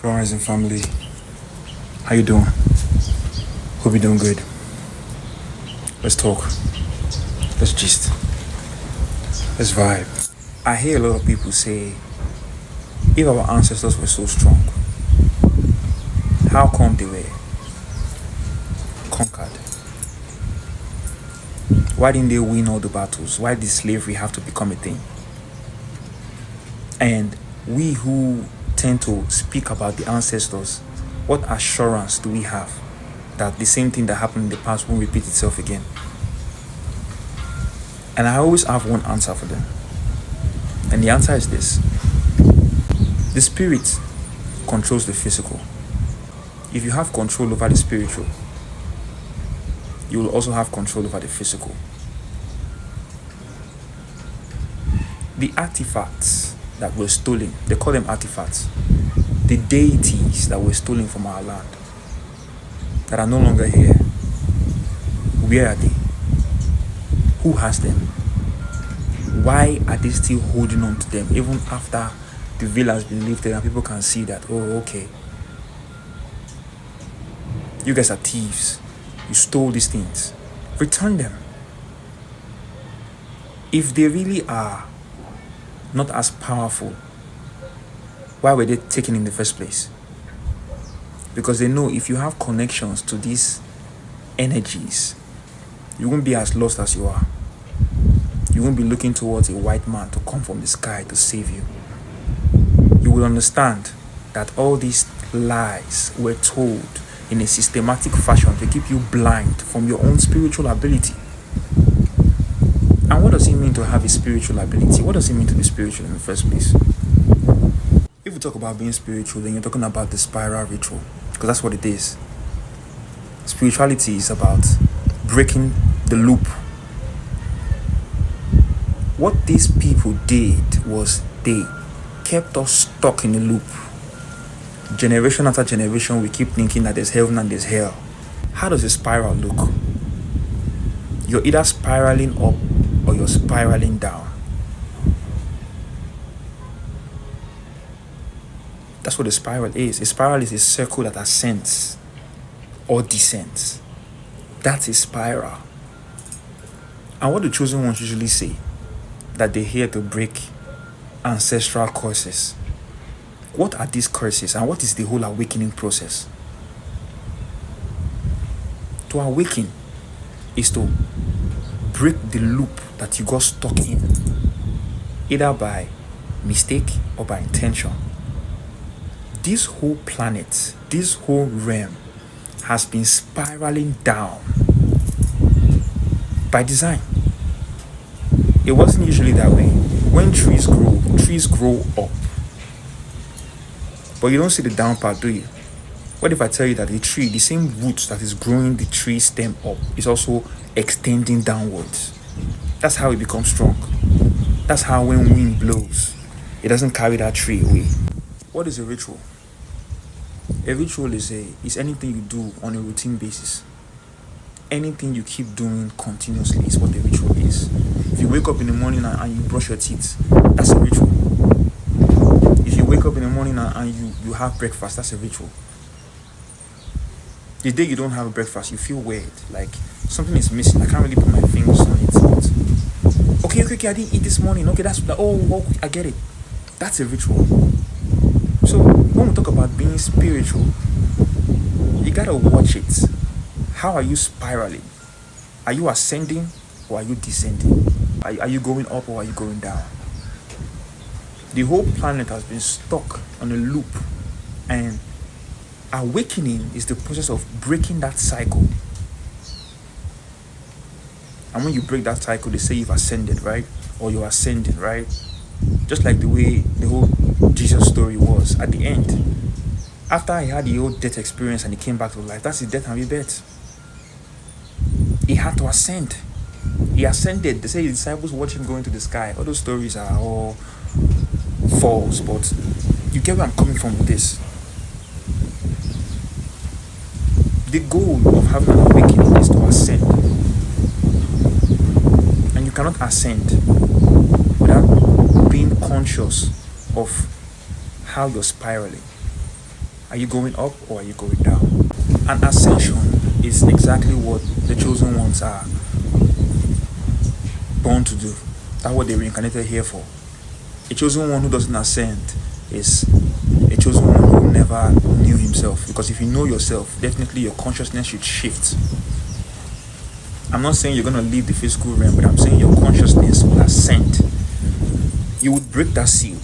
Rising family, how you doing? Hope you're doing good. Let's talk. Let's gist. Let's vibe. I hear a lot of people say, if our ancestors were so strong, how come they were conquered? Why didn't they win all the battles? Why did slavery have to become a thing? And we who tend to speak about the ancestors, what assurance do we have that the same thing that happened in the past won't repeat itself again? And I always have one answer for them. And the answer is this: the spirit controls the physical. If you have control over the spiritual, you will also have control over the physical. The artifacts that were stolen, they call them artifacts. The deities that were stolen from our land, that are no longer here, where are they? Who has them? Why are they still holding on to them even after the veil has been lifted and people can see that, oh, okay, you guys are thieves, you stole these things, return them. If they really are not as powerful, why were they taken in the first place? Because they know if you have connections to these energies, you won't be as lost as you are. You won't be looking towards a white man to come from the sky to save you. You will understand that all these lies were told in a systematic fashion to keep you blind from your own spiritual ability. And what does it mean to have a spiritual ability? What does it mean to be spiritual in the first place? If we talk about being spiritual, then you're talking about the spiral ritual, because that's what it is. Spirituality is about breaking the loop. What these people did was they kept us stuck in a loop. Generation after generation, we keep thinking that there's heaven and there's hell. How does a spiral look? You're either spiraling up or you're spiraling down. That's what a spiral is. A spiral is a circle that ascends or descends. That's a spiral. And what the chosen ones usually say, that they're here to break ancestral curses. What are these curses and what is the whole awakening process? To awaken is to break the loop that you got stuck in, either by mistake or by intention. This whole planet, this whole realm has been spiraling down by design. It wasn't usually that way. When trees grow up. But you don't see the down part, do you? What if I tell you that the tree, the same roots that is growing the tree stem up, is also extending downwards? That's how it becomes strong. That's how when wind blows, it doesn't carry that tree away. What is a ritual? A ritual is anything you do on a routine basis. Anything you keep doing continuously is what a ritual is. If you wake up in the morning and you brush your teeth, that's a ritual. If you wake up in the morning and you have breakfast, that's a ritual. The day you don't have breakfast, you feel weird, like something is missing. I can't really put my fingers on it. But okay, I didn't eat this morning. Okay, I get it. That's a ritual. So when we talk about being spiritual, you gotta watch it. How are you spiraling? Are you ascending or are you descending? Are you going up or are you going down? The whole planet has been stuck on a loop, and awakening is the process of breaking that cycle. And when you break that cycle, they say you've ascended, right? Or you're ascending, right? Just like the way the whole Jesus story was at the end. After he had the whole death experience and he came back to life, that's his death and rebirth. He had to ascend. He ascended. They say his disciples watched him go into the sky. All those stories are all false, but you get where I'm coming from with this. The goal of having an awakening is to ascend. And you cannot ascend without being conscious of how you're spiraling. Are you going up or are you going down? And ascension is exactly what the chosen ones are born to do. That's what they reincarnated here for. A chosen one who doesn't ascend is a chosen one who never knew himself. Because if you know yourself, definitely your consciousness should shift. I'm not saying you're going to leave the physical realm, but I'm saying your consciousness will ascend. You would break that seal.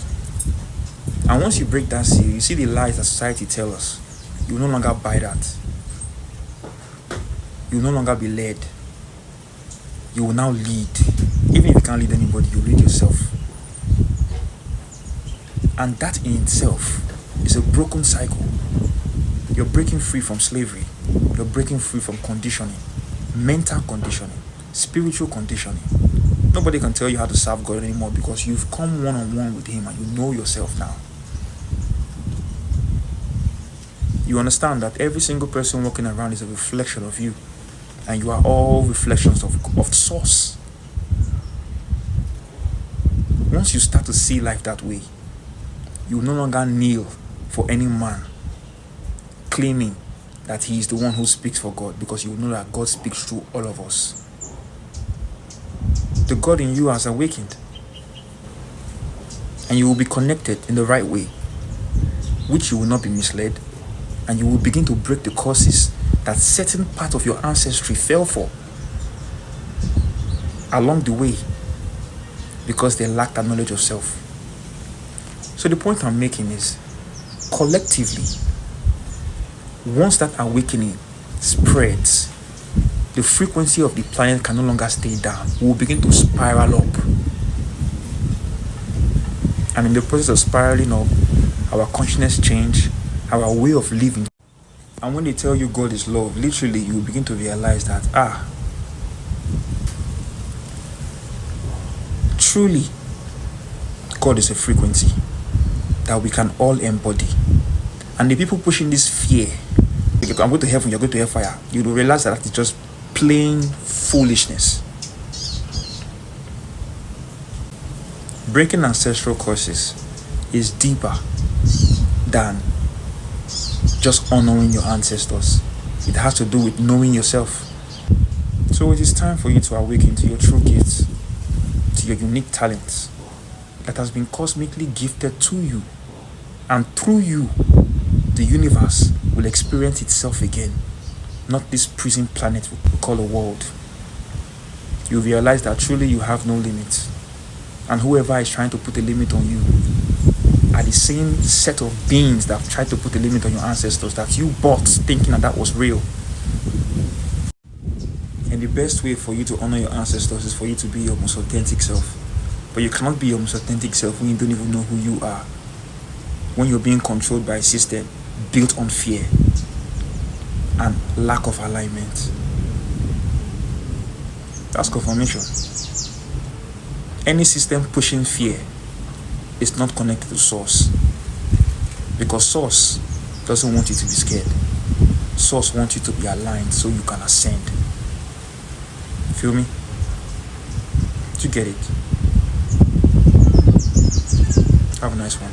And once you break that seal, you see the lies that society tells us. You will no longer buy that. You will no longer be led. You will now lead. Even if you can't lead anybody, you lead yourself. And that in itself is a broken cycle. You're breaking free from slavery. You're breaking free from conditioning. Mental conditioning. Spiritual conditioning. Nobody can tell you how to serve God anymore because you've come one-on-one with Him and you know yourself now. You understand that every single person walking around is a reflection of you. And you are all reflections of Source. Once you start to see life that way, you no longer kneel for any man claiming that he is the one who speaks for God, because you know that God speaks through all of us. The God in you has awakened, and you will be connected in the right way, which you will not be misled, and you will begin to break the curses that certain part of your ancestry fell for along the way because they lacked that knowledge of self. So the point I'm making is, collectively, once that awakening spreads, the frequency of the planet can no longer stay down. We will begin to spiral up. And in the process of spiraling up, our consciousness change, our way of living. And when they tell you God is love, literally you will begin to realize that, truly, God is a frequency that we can all embody. And the people pushing this fear, like, I'm going to heaven, you're going to hellfire, you will realize that it's just plain foolishness. Breaking ancestral curses is deeper than just honoring your ancestors. It has to do with knowing yourself. So it is time for you to awaken to your true gifts, to your unique talents that has been cosmically gifted to you. And through you, the universe will experience itself again, not this prison planet we call a world. You realize that truly you have no limits, and whoever is trying to put a limit on you are the same set of beings that have tried to put a limit on your ancestors that you bought thinking that was real. And the best way for you to honor your ancestors is for you to be your most authentic self. But you cannot be your most authentic self when you don't even know who you are, when you're being controlled by a system built on fear and lack of alignment. That's confirmation. Any system pushing fear is not connected to Source, because Source doesn't want you to be scared. Source wants you to be aligned so you can ascend. Feel me? Do you get it? Have a nice one.